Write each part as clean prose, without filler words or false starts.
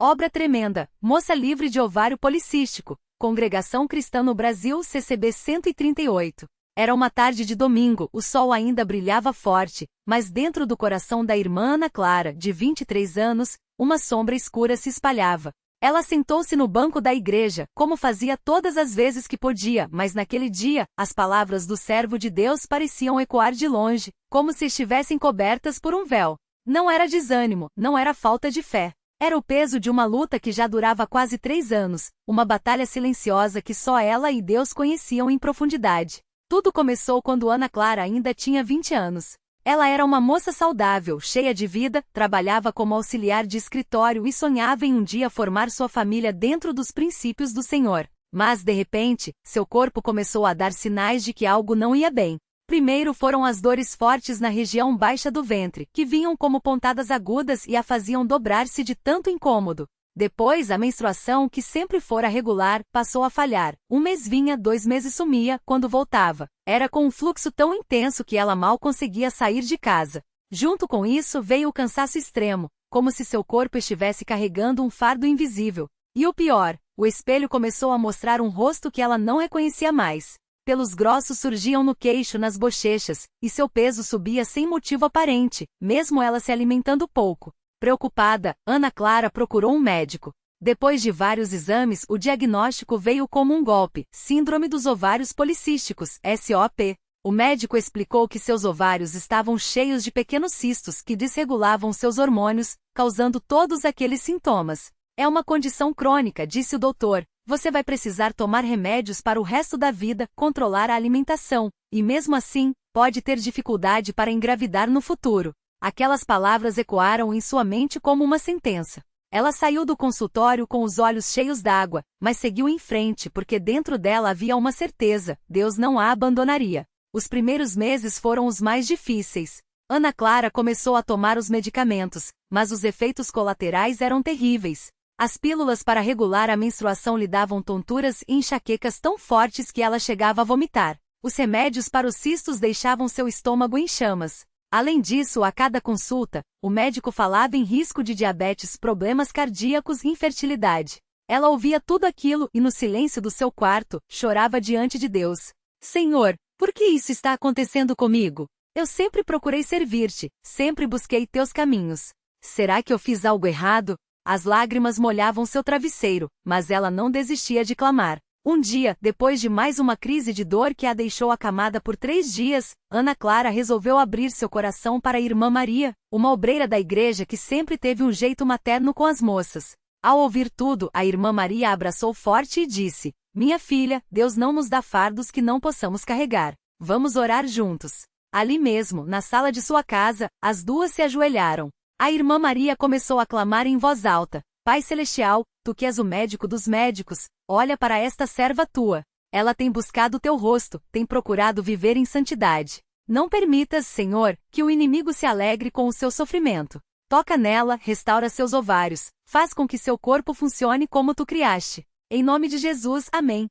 Obra tremenda, moça livre de ovário policístico, Congregação Cristã no Brasil CCB 138. Era uma tarde de domingo, o sol ainda brilhava forte, mas dentro do coração da irmã Ana Clara, de 23 anos, uma sombra escura se espalhava. Ela sentou-se no banco da igreja, como fazia todas as vezes que podia, mas naquele dia, as palavras do servo de Deus pareciam ecoar de longe, como se estivessem cobertas por um véu. Não era desânimo, não era falta de fé. Era o peso de uma luta que já durava quase 3 anos, uma batalha silenciosa que só ela e Deus conheciam em profundidade. Tudo começou quando Ana Clara ainda tinha 20 anos. Ela era uma moça saudável, cheia de vida, trabalhava como auxiliar de escritório e sonhava em um dia formar sua família dentro dos princípios do Senhor. Mas, de repente, seu corpo começou a dar sinais de que algo não ia bem. Primeiro foram as dores fortes na região baixa do ventre, que vinham como pontadas agudas e a faziam dobrar-se de tanto incômodo. Depois, a menstruação, que sempre fora regular, passou a falhar. 1 mês vinha, 2 meses sumia, quando voltava. Era com um fluxo tão intenso que ela mal conseguia sair de casa. Junto com isso veio o cansaço extremo, como se seu corpo estivesse carregando um fardo invisível. E o pior, o espelho começou a mostrar um rosto que ela não reconhecia mais. Pelos grossos surgiam no queixo, nas bochechas, e seu peso subia sem motivo aparente, mesmo ela se alimentando pouco. Preocupada, Ana Clara procurou um médico. Depois de vários exames, o diagnóstico veio como um golpe: Síndrome dos Ovários Policísticos, SOP. O médico explicou que seus ovários estavam cheios de pequenos cistos que desregulavam seus hormônios, causando todos aqueles sintomas. É uma condição crônica, disse o doutor. Você vai precisar tomar remédios para o resto da vida, controlar a alimentação, e mesmo assim, pode ter dificuldade para engravidar no futuro. Aquelas palavras ecoaram em sua mente como uma sentença. Ela saiu do consultório com os olhos cheios d'água, mas seguiu em frente porque dentro dela havia uma certeza: Deus não a abandonaria. Os primeiros meses foram os mais difíceis. Ana Clara começou a tomar os medicamentos, mas os efeitos colaterais eram terríveis. As pílulas para regular a menstruação lhe davam tonturas e enxaquecas tão fortes que ela chegava a vomitar. Os remédios para os cistos deixavam seu estômago em chamas. Além disso, a cada consulta, o médico falava em risco de diabetes, problemas cardíacos e infertilidade. Ela ouvia tudo aquilo e, no silêncio do seu quarto, chorava diante de Deus. Senhor, por que isso está acontecendo comigo? Eu sempre procurei servir-te, sempre busquei teus caminhos. Será que eu fiz algo errado? As lágrimas molhavam seu travesseiro, mas ela não desistia de clamar. Um dia, depois de mais uma crise de dor que a deixou acamada por 3 dias, Ana Clara resolveu abrir seu coração para a irmã Maria, uma obreira da igreja que sempre teve um jeito materno com as moças. Ao ouvir tudo, a irmã Maria a abraçou forte e disse: Minha filha, Deus não nos dá fardos que não possamos carregar. Vamos orar juntos. Ali mesmo, na sala de sua casa, as duas se ajoelharam. A irmã Maria começou a clamar em voz alta: Pai Celestial, tu que és o médico dos médicos, olha para esta serva tua. Ela tem buscado teu rosto, tem procurado viver em santidade. Não permitas, Senhor, que o inimigo se alegre com o seu sofrimento. Toca nela, restaura seus ovários, faz com que seu corpo funcione como tu criaste. Em nome de Jesus, amém.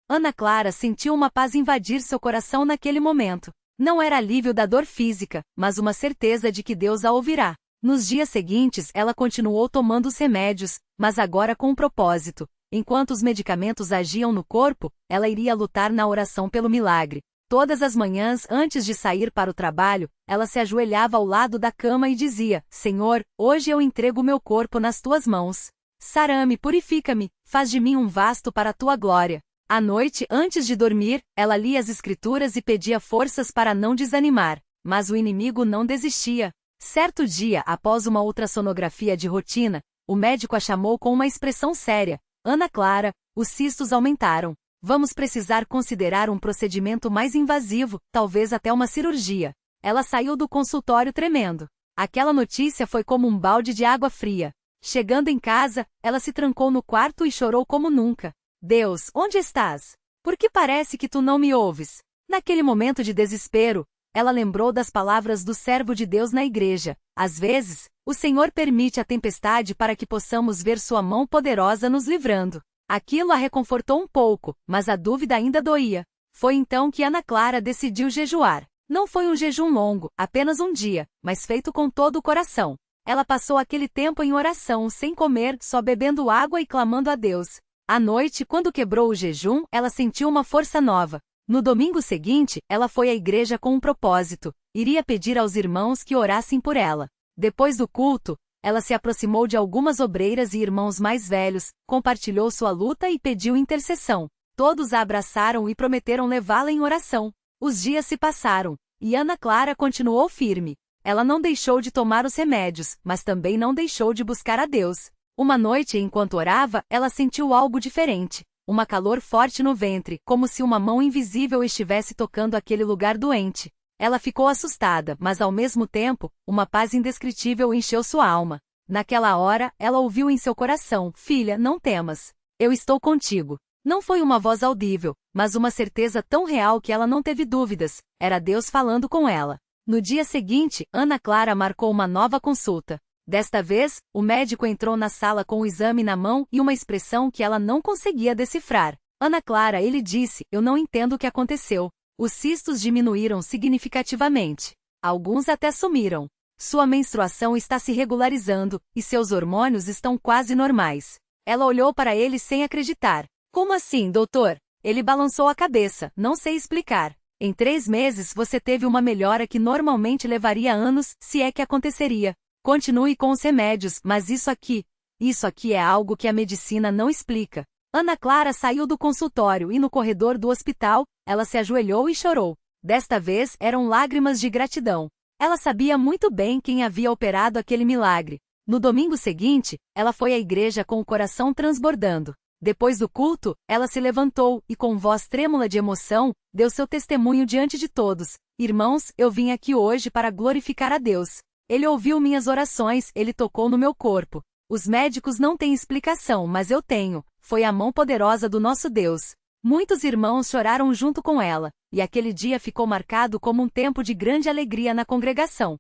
Ana Clara sentiu uma paz invadir seu coração naquele momento. Não era alívio da dor física, mas uma certeza de que Deus a ouvirá. Nos dias seguintes, ela continuou tomando os remédios, mas agora com um propósito. Enquanto os medicamentos agiam no corpo, ela iria lutar na oração pelo milagre. Todas as manhãs, antes de sair para o trabalho, ela se ajoelhava ao lado da cama e dizia: Senhor, hoje eu entrego meu corpo nas tuas mãos. Sara-me, purifica-me, faz de mim um vasto para a tua glória. À noite, antes de dormir, ela lia as escrituras e pedia forças para não desanimar. Mas o inimigo não desistia. Certo dia, após uma ultrassonografia de rotina, o médico a chamou com uma expressão séria: Ana Clara, os cistos aumentaram. Vamos precisar considerar um procedimento mais invasivo, talvez até uma cirurgia. Ela saiu do consultório tremendo. Aquela notícia foi como um balde de água fria. Chegando em casa, ela se trancou no quarto e chorou como nunca. Deus, onde estás? Por que parece que tu não me ouves? Naquele momento de desespero, ela lembrou das palavras do servo de Deus na igreja: às vezes, o Senhor permite a tempestade para que possamos ver sua mão poderosa nos livrando. Aquilo a reconfortou um pouco, mas a dúvida ainda doía. Foi então que Ana Clara decidiu jejuar. Não foi um jejum longo, apenas um dia, mas feito com todo o coração. Ela passou aquele tempo em oração, sem comer, só bebendo água e clamando a Deus. À noite, quando quebrou o jejum, ela sentiu uma força nova. No domingo seguinte, ela foi à igreja com um propósito: iria pedir aos irmãos que orassem por ela. Depois do culto, ela se aproximou de algumas obreiras e irmãos mais velhos, compartilhou sua luta e pediu intercessão. Todos a abraçaram e prometeram levá-la em oração. Os dias se passaram, e Ana Clara continuou firme. Ela não deixou de tomar os remédios, mas também não deixou de buscar a Deus. Uma noite, enquanto orava, ela sentiu algo diferente. Uma calor forte no ventre, como se uma mão invisível estivesse tocando aquele lugar doente. Ela ficou assustada, mas ao mesmo tempo, uma paz indescritível encheu sua alma. Naquela hora, ela ouviu em seu coração: "Filha, não temas. Eu estou contigo." Não foi uma voz audível, mas uma certeza tão real que ela não teve dúvidas. Era Deus falando com ela. No dia seguinte, Ana Clara marcou uma nova consulta. Desta vez, o médico entrou na sala com o exame na mão e uma expressão que ela não conseguia decifrar. "Ana Clara", ele disse, "eu não entendo o que aconteceu." Os cistos diminuíram significativamente. Alguns até sumiram. Sua menstruação está se regularizando, e seus hormônios estão quase normais. Ela olhou para ele sem acreditar. "Como assim, doutor?" Ele balançou a cabeça. "Não sei explicar. Em 3 meses você teve uma melhora que normalmente levaria anos, se é que aconteceria. Continue com os remédios, mas isso aqui é algo que a medicina não explica." Ana Clara saiu do consultório e no corredor do hospital, ela se ajoelhou e chorou. Desta vez eram lágrimas de gratidão. Ela sabia muito bem quem havia operado aquele milagre. No domingo seguinte, ela foi à igreja com o coração transbordando. Depois do culto, ela se levantou e, com voz trêmula de emoção, deu seu testemunho diante de todos. "Irmãos, eu vim aqui hoje para glorificar a Deus. Ele ouviu minhas orações, ele tocou no meu corpo. Os médicos não têm explicação, mas eu tenho. Foi a mão poderosa do nosso Deus." Muitos irmãos choraram junto com ela, e aquele dia ficou marcado como um tempo de grande alegria na congregação.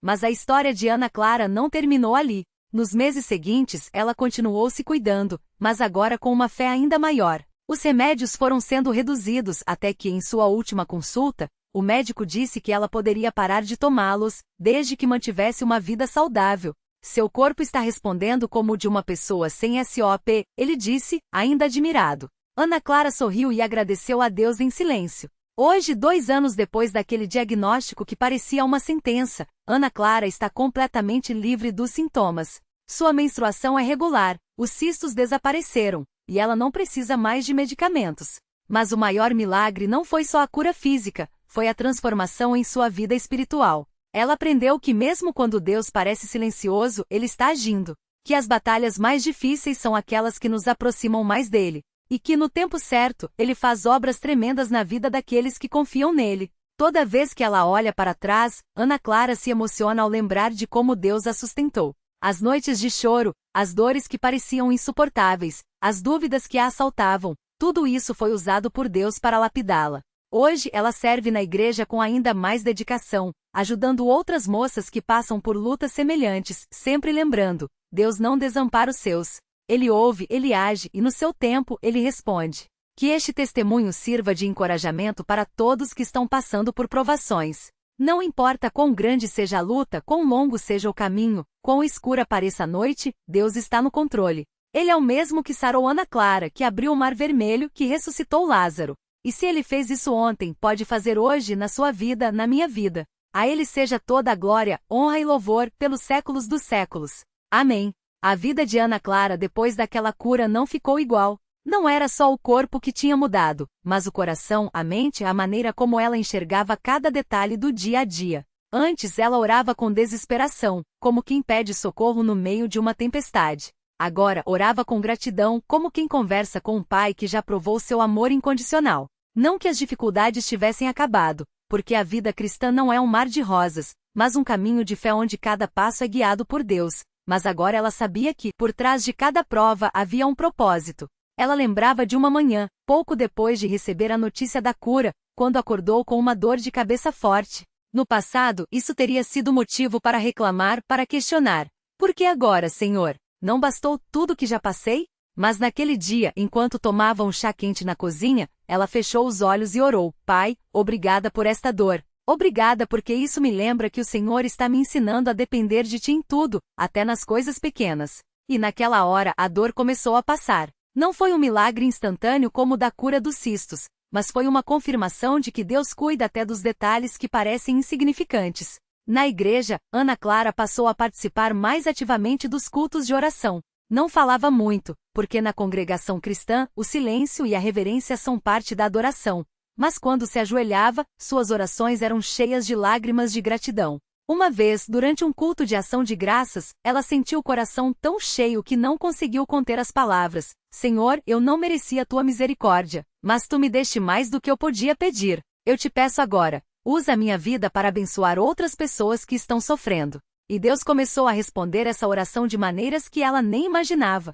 Mas a história de Ana Clara não terminou ali. Nos meses seguintes, ela continuou se cuidando, mas agora com uma fé ainda maior. Os remédios foram sendo reduzidos até que, em sua última consulta, o médico disse que ela poderia parar de tomá-los, desde que mantivesse uma vida saudável. "Seu corpo está respondendo como o de uma pessoa sem SOP", ele disse, ainda admirado. Ana Clara sorriu e agradeceu a Deus em silêncio. Hoje, 2 anos depois daquele diagnóstico que parecia uma sentença, Ana Clara está completamente livre dos sintomas. Sua menstruação é regular, os cistos desapareceram, e ela não precisa mais de medicamentos. Mas o maior milagre não foi só a cura física, foi a transformação em sua vida espiritual. Ela aprendeu que mesmo quando Deus parece silencioso, Ele está agindo. Que as batalhas mais difíceis são aquelas que nos aproximam mais dele. E que no tempo certo, Ele faz obras tremendas na vida daqueles que confiam nele. Toda vez que ela olha para trás, Ana Clara se emociona ao lembrar de como Deus a sustentou. As noites de choro, as dores que pareciam insuportáveis, as dúvidas que a assaltavam, tudo isso foi usado por Deus para lapidá-la. Hoje ela serve na igreja com ainda mais dedicação, ajudando outras moças que passam por lutas semelhantes, sempre lembrando: Deus não desampara os seus. Ele ouve, Ele age e no seu tempo Ele responde. Que este testemunho sirva de encorajamento para todos que estão passando por provações. Não importa quão grande seja a luta, quão longo seja o caminho, quão escura pareça a noite, Deus está no controle. Ele é o mesmo que sarou Ana Clara, que abriu o Mar Vermelho, que ressuscitou Lázaro. E se Ele fez isso ontem, pode fazer hoje na sua vida, na minha vida. A Ele seja toda a glória, honra e louvor, pelos séculos dos séculos. Amém. A vida de Ana Clara depois daquela cura não ficou igual. Não era só o corpo que tinha mudado, mas o coração, a mente, a maneira como ela enxergava cada detalhe do dia a dia. Antes ela orava com desesperação, como quem pede socorro no meio de uma tempestade. Agora orava com gratidão, como quem conversa com um pai que já provou seu amor incondicional. Não que as dificuldades tivessem acabado, porque a vida cristã não é um mar de rosas, mas um caminho de fé onde cada passo é guiado por Deus. Mas agora ela sabia que, por trás de cada prova, havia um propósito. Ela lembrava de uma manhã, pouco depois de receber a notícia da cura, quando acordou com uma dor de cabeça forte. No passado, isso teria sido motivo para reclamar, para questionar. Por que agora, Senhor? Não bastou tudo que já passei? Mas naquele dia, enquanto tomava um chá quente na cozinha, ela fechou os olhos e orou: Pai, obrigada por esta dor. Obrigada, porque isso me lembra que o Senhor está me ensinando a depender de Ti em tudo, até nas coisas pequenas. E naquela hora a dor começou a passar. Não foi um milagre instantâneo como o da cura dos cistos, mas foi uma confirmação de que Deus cuida até dos detalhes que parecem insignificantes. Na igreja, Ana Clara passou a participar mais ativamente dos cultos de oração. Não falava muito, porque na congregação cristã, o silêncio e a reverência são parte da adoração. Mas quando se ajoelhava, suas orações eram cheias de lágrimas de gratidão. Uma vez, durante um culto de ação de graças, ela sentiu o coração tão cheio que não conseguiu conter as palavras. Senhor, eu não merecia a tua misericórdia, mas tu me deste mais do que eu podia pedir. Eu te peço agora, usa a minha vida para abençoar outras pessoas que estão sofrendo. E Deus começou a responder essa oração de maneiras que ela nem imaginava.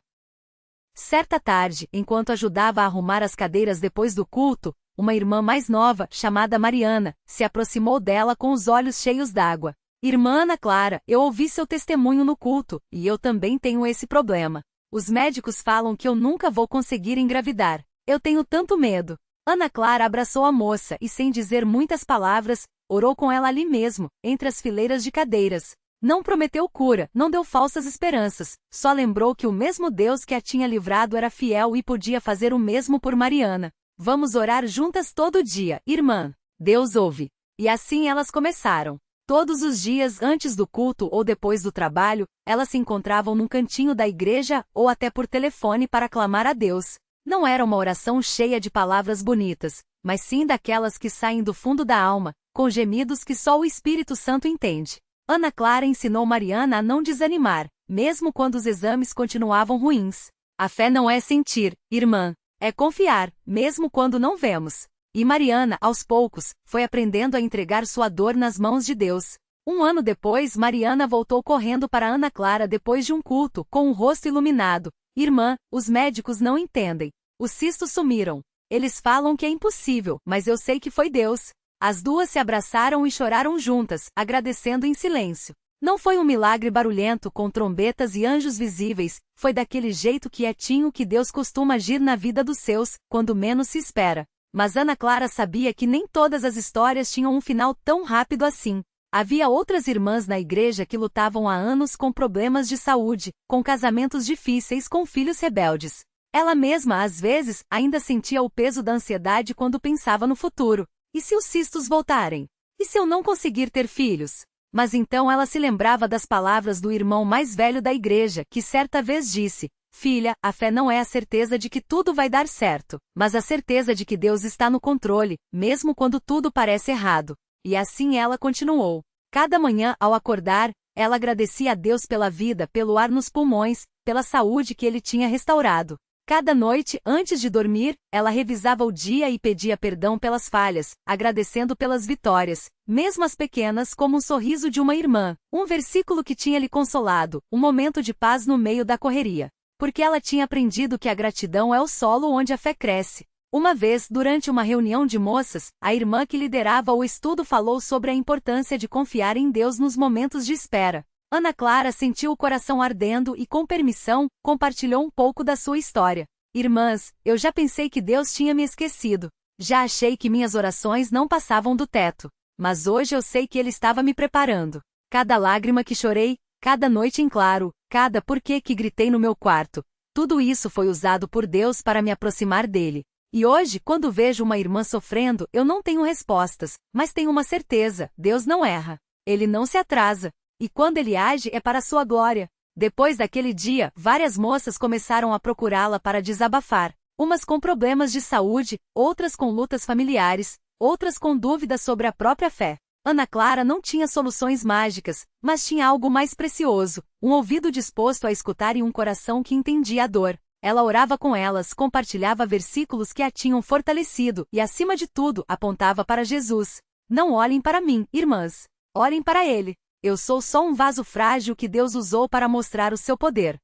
Certa tarde, enquanto ajudava a arrumar as cadeiras depois do culto, uma irmã mais nova, chamada Mariana, se aproximou dela com os olhos cheios d'água. Irmã Ana Clara, eu ouvi seu testemunho no culto, e eu também tenho esse problema. Os médicos falam que eu nunca vou conseguir engravidar. Eu tenho tanto medo. Ana Clara abraçou a moça e, sem dizer muitas palavras, orou com ela ali mesmo, entre as fileiras de cadeiras. Não prometeu cura, não deu falsas esperanças, só lembrou que o mesmo Deus que a tinha livrado era fiel e podia fazer o mesmo por Mariana. Vamos orar juntas todo dia, irmã. Deus ouve. E assim elas começaram. Todos os dias antes do culto ou depois do trabalho, elas se encontravam num cantinho da igreja ou até por telefone para clamar a Deus. Não era uma oração cheia de palavras bonitas, mas sim daquelas que saem do fundo da alma, com gemidos que só o Espírito Santo entende. Ana Clara ensinou Mariana a não desanimar, mesmo quando os exames continuavam ruins. A fé não é sentir, irmã. É confiar, mesmo quando não vemos. E Mariana, aos poucos, foi aprendendo a entregar sua dor nas mãos de Deus. Um ano depois, Mariana voltou correndo para Ana Clara depois de um culto, com o rosto iluminado. Irmã, os médicos não entendem. Os cistos sumiram. Eles falam que é impossível, mas eu sei que foi Deus. As duas se abraçaram e choraram juntas, agradecendo em silêncio. Não foi um milagre barulhento com trombetas e anjos visíveis, foi daquele jeito quietinho que Deus costuma agir na vida dos seus, quando menos se espera. Mas Ana Clara sabia que nem todas as histórias tinham um final tão rápido assim. Havia outras irmãs na igreja que lutavam há anos com problemas de saúde, com casamentos difíceis, com filhos rebeldes. Ela mesma, às vezes, ainda sentia o peso da ansiedade quando pensava no futuro. E se os cistos voltarem? E se eu não conseguir ter filhos? Mas então ela se lembrava das palavras do irmão mais velho da igreja, que certa vez disse: Filha, a fé não é a certeza de que tudo vai dar certo, mas a certeza de que Deus está no controle, mesmo quando tudo parece errado. E assim ela continuou. Cada manhã, ao acordar, ela agradecia a Deus pela vida, pelo ar nos pulmões, pela saúde que ele tinha restaurado. Cada noite, antes de dormir, ela revisava o dia e pedia perdão pelas falhas, agradecendo pelas vitórias, mesmo as pequenas, como um sorriso de uma irmã, um versículo que tinha lhe consolado, um momento de paz no meio da correria. Porque ela tinha aprendido que a gratidão é o solo onde a fé cresce. Uma vez, durante uma reunião de moças, a irmã que liderava o estudo falou sobre a importância de confiar em Deus nos momentos de espera. Ana Clara sentiu o coração ardendo e, com permissão, compartilhou um pouco da sua história. Irmãs, eu já pensei que Deus tinha me esquecido. Já achei que minhas orações não passavam do teto. Mas hoje eu sei que Ele estava me preparando. Cada lágrima que chorei, cada noite em claro, cada porquê que gritei no meu quarto, tudo isso foi usado por Deus para me aproximar dele. E hoje, quando vejo uma irmã sofrendo, eu não tenho respostas, mas tenho uma certeza: Deus não erra. Ele não se atrasa. E quando ele age é para a sua glória. Depois daquele dia, várias moças começaram a procurá-la para desabafar. Umas com problemas de saúde, outras com lutas familiares, outras com dúvidas sobre a própria fé. Ana Clara não tinha soluções mágicas, mas tinha algo mais precioso, um ouvido disposto a escutar e um coração que entendia a dor. Ela orava com elas, compartilhava versículos que a tinham fortalecido e, acima de tudo, apontava para Jesus. Não olhem para mim, irmãs. Olhem para Ele. Eu sou só um vaso frágil que Deus usou para mostrar o seu poder.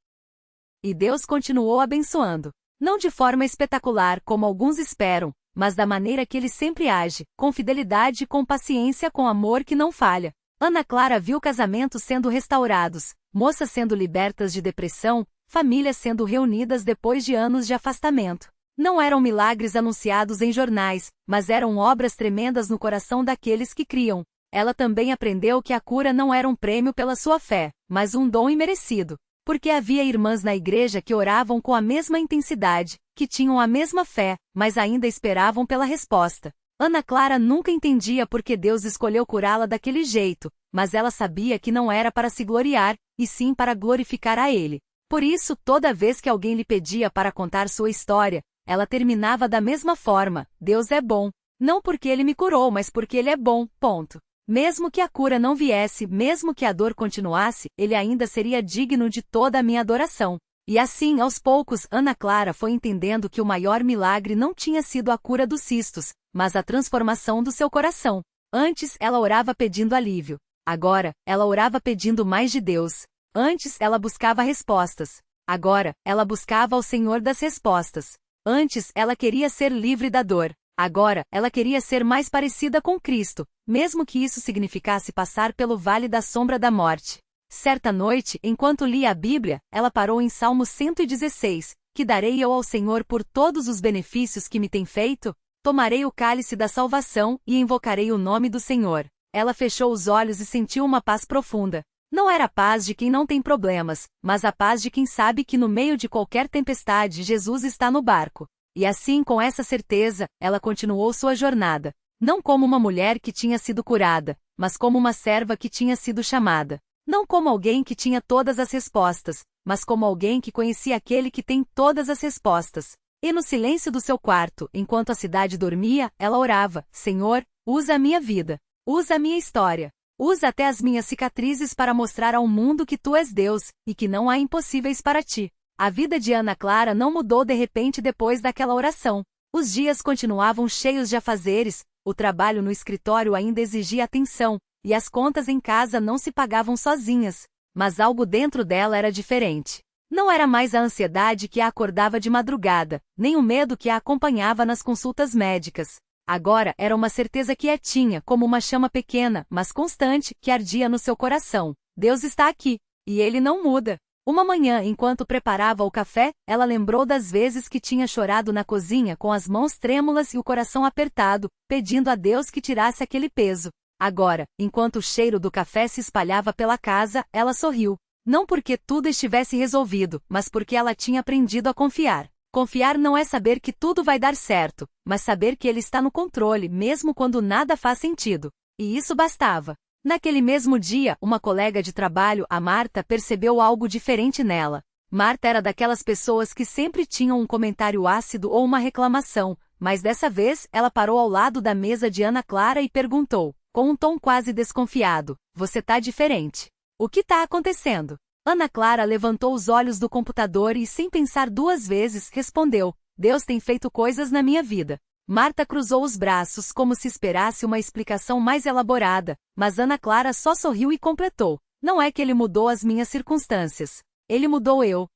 E Deus continuou abençoando. Não de forma espetacular, como alguns esperam, mas da maneira que Ele sempre age, com fidelidade, com paciência, com amor que não falha. Ana Clara viu casamentos sendo restaurados, moças sendo libertas de depressão, famílias sendo reunidas depois de anos de afastamento. Não eram milagres anunciados em jornais, mas eram obras tremendas no coração daqueles que criam. Ela também aprendeu que a cura não era um prêmio pela sua fé, mas um dom imerecido. Porque havia irmãs na igreja que oravam com a mesma intensidade, que tinham a mesma fé, mas ainda esperavam pela resposta. Ana Clara nunca entendia por que Deus escolheu curá-la daquele jeito, mas ela sabia que não era para se gloriar, e sim para glorificar a Ele. Por isso, toda vez que alguém lhe pedia para contar sua história, ela terminava da mesma forma: Deus é bom. Não porque Ele me curou, mas porque Ele é bom, ponto. Mesmo que a cura não viesse, mesmo que a dor continuasse, Ele ainda seria digno de toda a minha adoração. E assim, aos poucos, Ana Clara foi entendendo que o maior milagre não tinha sido a cura dos cistos, mas a transformação do seu coração. Antes, ela orava pedindo alívio. Agora, ela orava pedindo mais de Deus. Antes, ela buscava respostas. Agora, ela buscava o Senhor das respostas. Antes, ela queria ser livre da dor. Agora, ela queria ser mais parecida com Cristo, mesmo que isso significasse passar pelo vale da sombra da morte. Certa noite, enquanto lia a Bíblia, ela parou em Salmo 116, que darei eu ao Senhor por todos os benefícios que me tem feito? Tomarei o cálice da salvação e invocarei o nome do Senhor. Ela fechou os olhos e sentiu uma paz profunda. Não era a paz de quem não tem problemas, mas a paz de quem sabe que no meio de qualquer tempestade Jesus está no barco. E assim, com essa certeza, ela continuou sua jornada. Não como uma mulher que tinha sido curada, mas como uma serva que tinha sido chamada. Não como alguém que tinha todas as respostas, mas como alguém que conhecia aquele que tem todas as respostas. E no silêncio do seu quarto, enquanto a cidade dormia, ela orava: Senhor, usa a minha vida. Usa a minha história. Usa até as minhas cicatrizes para mostrar ao mundo que tu és Deus, e que não há impossíveis para ti. A vida de Ana Clara não mudou de repente depois daquela oração. Os dias continuavam cheios de afazeres, o trabalho no escritório ainda exigia atenção, e as contas em casa não se pagavam sozinhas. Mas algo dentro dela era diferente. Não era mais a ansiedade que a acordava de madrugada, nem o medo que a acompanhava nas consultas médicas. Agora era uma certeza quietinha, como uma chama pequena, mas constante, que ardia no seu coração. Deus está aqui, e Ele não muda. Uma manhã, enquanto preparava o café, ela lembrou das vezes que tinha chorado na cozinha com as mãos trêmulas e o coração apertado, pedindo a Deus que tirasse aquele peso. Agora, enquanto o cheiro do café se espalhava pela casa, ela sorriu. Não porque tudo estivesse resolvido, mas porque ela tinha aprendido a confiar. Confiar não é saber que tudo vai dar certo, mas saber que Ele está no controle mesmo quando nada faz sentido. E isso bastava. Naquele mesmo dia, uma colega de trabalho, a Marta, percebeu algo diferente nela. Marta era daquelas pessoas que sempre tinham um comentário ácido ou uma reclamação, mas dessa vez ela parou ao lado da mesa de Ana Clara e perguntou, com um tom quase desconfiado: Você tá diferente. O que tá acontecendo? Ana Clara levantou os olhos do computador e, sem pensar duas vezes, respondeu: Deus tem feito coisas na minha vida. Marta cruzou os braços como se esperasse uma explicação mais elaborada, mas Ana Clara só sorriu e completou: Não é que Ele mudou as minhas circunstâncias. Ele mudou eu.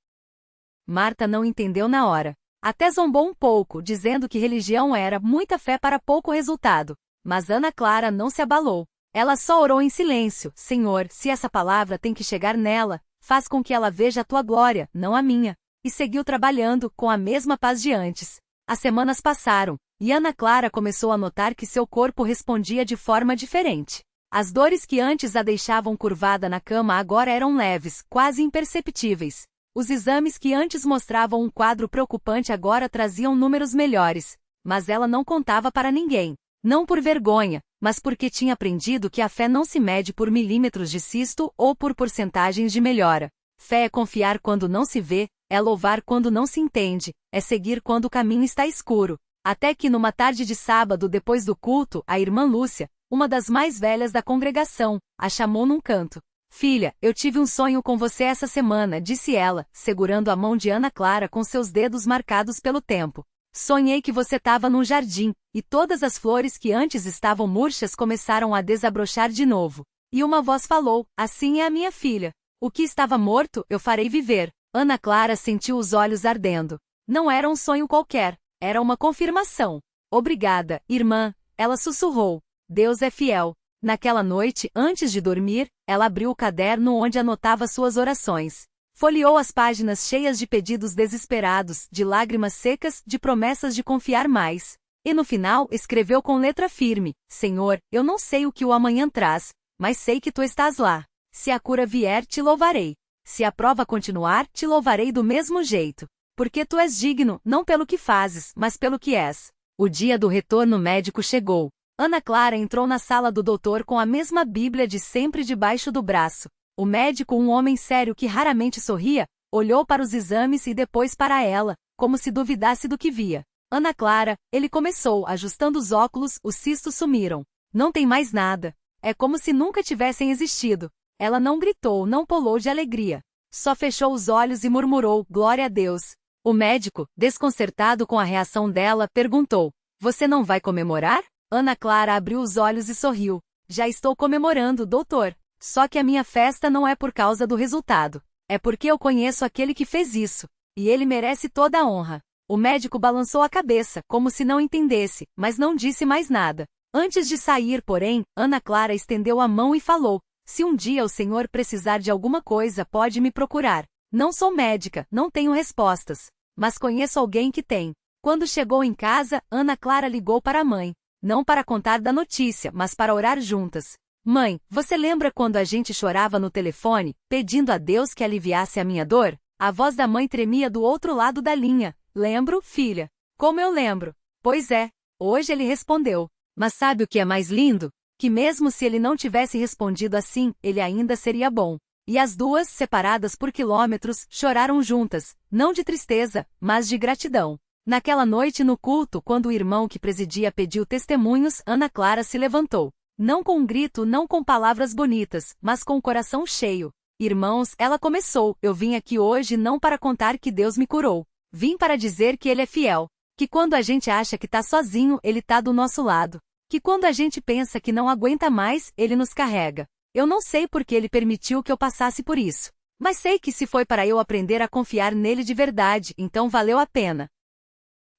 Marta não entendeu na hora. Até zombou um pouco, dizendo que religião era muita fé para pouco resultado. Mas Ana Clara não se abalou. Ela só orou em silêncio: Senhor, se essa palavra tem que chegar nela, faz com que ela veja a tua glória, não a minha. E seguiu trabalhando, com a mesma paz de antes. As semanas passaram, e Ana Clara começou a notar que seu corpo respondia de forma diferente. As dores que antes a deixavam curvada na cama agora eram leves, quase imperceptíveis. Os exames que antes mostravam um quadro preocupante agora traziam números melhores. Mas ela não contava para ninguém. Não por vergonha, mas porque tinha aprendido que a fé não se mede por milímetros de cisto ou por porcentagens de melhora. Fé é confiar quando não se vê, é louvar quando não se entende, é seguir quando o caminho está escuro. Até que numa tarde de sábado depois do culto, a irmã Lúcia, uma das mais velhas da congregação, a chamou num canto. Filha, eu tive um sonho com você essa semana, disse ela, segurando a mão de Ana Clara com seus dedos marcados pelo tempo. Sonhei que você estava num jardim, e todas as flores que antes estavam murchas começaram a desabrochar de novo. E uma voz falou: Assim é a minha filha. O que estava morto, eu farei viver. Ana Clara sentiu os olhos ardendo. Não era um sonho qualquer, era uma confirmação. Obrigada, irmã, ela sussurrou. Deus é fiel. Naquela noite, antes de dormir, ela abriu o caderno onde anotava suas orações. Folheou as páginas cheias de pedidos desesperados, de lágrimas secas, de promessas de confiar mais. E no final escreveu com letra firme: Senhor, eu não sei o que o amanhã traz, mas sei que tu estás lá. Se a cura vier, te louvarei. Se a prova continuar, te louvarei do mesmo jeito. Porque tu és digno, não pelo que fazes, mas pelo que és. O dia do retorno médico chegou. Ana Clara entrou na sala do doutor com a mesma Bíblia de sempre debaixo do braço. O médico, um homem sério que raramente sorria, olhou para os exames e depois para ela, como se duvidasse do que via. Ana Clara, ele começou, ajustando os óculos, os cistos sumiram. Não tem mais nada. É como se nunca tivessem existido. Ela não gritou, não pulou de alegria. Só fechou os olhos e murmurou, glória a Deus. O médico, desconcertado com a reação dela, perguntou: Você não vai comemorar? Ana Clara abriu os olhos e sorriu. Já estou comemorando, doutor. Só que a minha festa não é por causa do resultado. É porque eu conheço aquele que fez isso. E ele merece toda a honra. O médico balançou a cabeça, como se não entendesse, mas não disse mais nada. Antes de sair, porém, Ana Clara estendeu a mão e falou: Se um dia o senhor precisar de alguma coisa, pode me procurar. Não sou médica, não tenho respostas. Mas conheço alguém que tem. Quando chegou em casa, Ana Clara ligou para a mãe. Não para contar da notícia, mas para orar juntas. Mãe, você lembra quando a gente chorava no telefone, pedindo a Deus que aliviasse a minha dor? A voz da mãe tremia do outro lado da linha. Lembro, filha. Como eu lembro? Pois é. Hoje ele respondeu. Mas sabe o que é mais lindo? Que mesmo se ele não tivesse respondido assim, ele ainda seria bom. E as duas, separadas por quilômetros, choraram juntas, não de tristeza, mas de gratidão. Naquela noite no culto, quando o irmão que presidia pediu testemunhos, Ana Clara se levantou. Não com um grito, não com palavras bonitas, mas com o coração cheio. Irmãos, ela começou, eu vim aqui hoje não para contar que Deus me curou. Vim para dizer que Ele é fiel. Que quando a gente acha que tá sozinho, Ele tá do nosso lado. Que quando a gente pensa que não aguenta mais, Ele nos carrega. Eu não sei por que Ele permitiu que eu passasse por isso. Mas sei que se foi para eu aprender a confiar nele de verdade, então valeu a pena.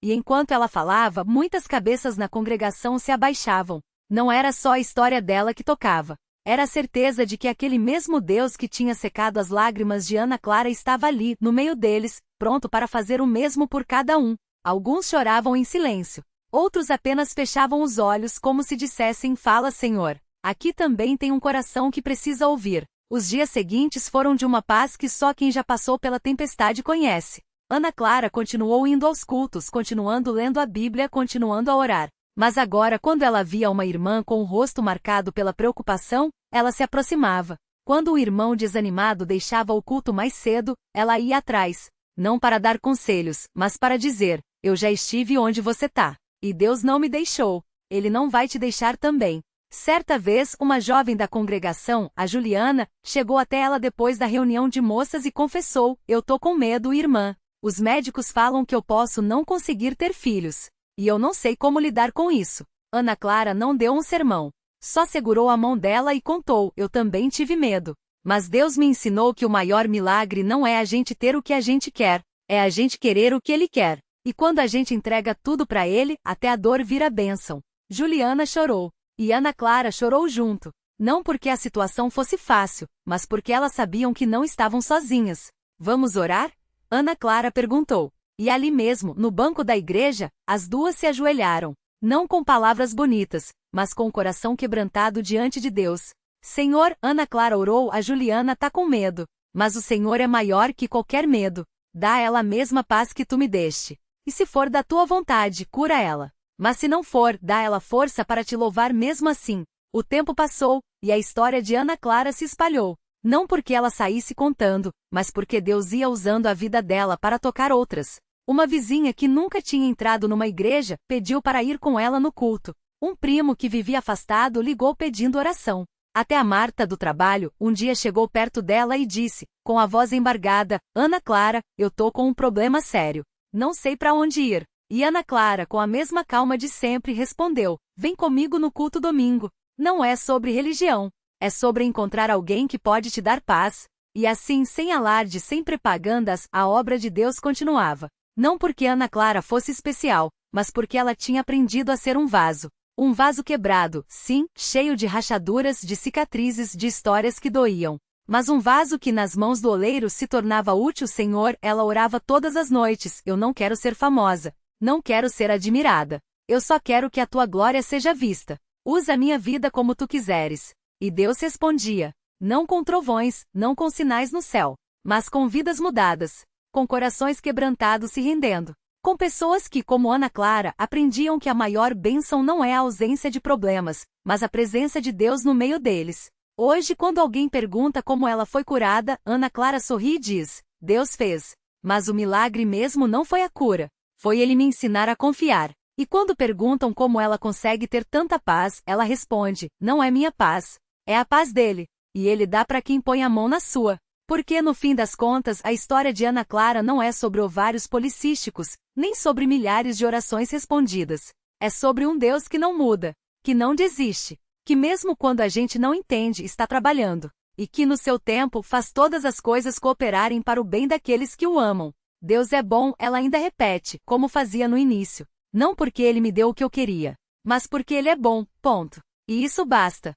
E enquanto ela falava, muitas cabeças na congregação se abaixavam. Não era só a história dela que tocava. Era a certeza de que aquele mesmo Deus que tinha secado as lágrimas de Ana Clara estava ali, no meio deles, pronto para fazer o mesmo por cada um. Alguns choravam em silêncio. Outros apenas fechavam os olhos como se dissessem: Fala, Senhor. Aqui também tem um coração que precisa ouvir. Os dias seguintes foram de uma paz que só quem já passou pela tempestade conhece. Ana Clara continuou indo aos cultos, continuando lendo a Bíblia, continuando a orar. Mas agora, quando ela via uma irmã com o rosto marcado pela preocupação, ela se aproximava. Quando o irmão desanimado deixava o culto mais cedo, ela ia atrás. Não para dar conselhos, mas para dizer: Eu já estive onde você tá. E Deus não me deixou. Ele não vai te deixar também. Certa vez, uma jovem da congregação, a Juliana, chegou até ela depois da reunião de moças e confessou: Eu tô com medo, irmã. Os médicos falam que eu posso não conseguir ter filhos. E eu não sei como lidar com isso. Ana Clara não deu um sermão. Só segurou a mão dela e contou: Eu também tive medo. Mas Deus me ensinou que o maior milagre não é a gente ter o que a gente quer, é a gente querer o que Ele quer. E quando a gente entrega tudo para Ele, até a dor vira bênção. Juliana chorou. E Ana Clara chorou junto. Não porque a situação fosse fácil, mas porque elas sabiam que não estavam sozinhas. Vamos orar? Ana Clara perguntou. E ali mesmo, no banco da igreja, as duas se ajoelharam. Não com palavras bonitas, mas com o coração quebrantado diante de Deus. Senhor, Ana Clara orou, a Juliana tá com medo. Mas o Senhor é maior que qualquer medo. Dá a ela a mesma paz que tu me deste. E se for da tua vontade, cura ela. Mas se não for, dá a ela força para te louvar mesmo assim. O tempo passou, e a história de Ana Clara se espalhou. Não porque ela saísse contando, mas porque Deus ia usando a vida dela para tocar outras. Uma vizinha que nunca tinha entrado numa igreja, pediu para ir com ela no culto. Um primo que vivia afastado ligou pedindo oração. Até a Marta do trabalho, um dia chegou perto dela e disse, com a voz embargada: Ana Clara, eu tô com um problema sério. Não sei para onde ir. E Ana Clara, com a mesma calma de sempre, respondeu: Vem comigo no culto domingo. Não é sobre religião. É sobre encontrar alguém que pode te dar paz. E assim, sem alarde, sem propagandas, a obra de Deus continuava. Não porque Ana Clara fosse especial, mas porque ela tinha aprendido a ser um vaso. Um vaso quebrado, sim, cheio de rachaduras, de cicatrizes, de histórias que doíam. Mas um vaso que nas mãos do oleiro se tornava útil, Senhor, ela orava todas as noites, eu não quero ser famosa, não quero ser admirada. Eu só quero que a tua glória seja vista. Usa a minha vida como tu quiseres. E Deus respondia, não com trovões, não com sinais no céu, mas com vidas mudadas, com corações quebrantados se rendendo, com pessoas que, como Ana Clara, aprendiam que a maior bênção não é a ausência de problemas, mas a presença de Deus no meio deles. Hoje, quando alguém pergunta como ela foi curada, Ana Clara sorri e diz, Deus fez. Mas o milagre mesmo não foi a cura, foi ele me ensinar a confiar. E quando perguntam como ela consegue ter tanta paz, ela responde, não é minha paz, é a paz dele, e ele dá para quem põe a mão na sua. Porque no fim das contas, a história de Ana Clara não é sobre ovários policísticos, nem sobre milhares de orações respondidas. É sobre um Deus que não muda, que não desiste, que mesmo quando a gente não entende, está trabalhando, e que no seu tempo faz todas as coisas cooperarem para o bem daqueles que o amam. Deus é bom, ela ainda repete, como fazia no início. Não porque ele me deu o que eu queria, mas porque ele é bom, ponto. E isso basta.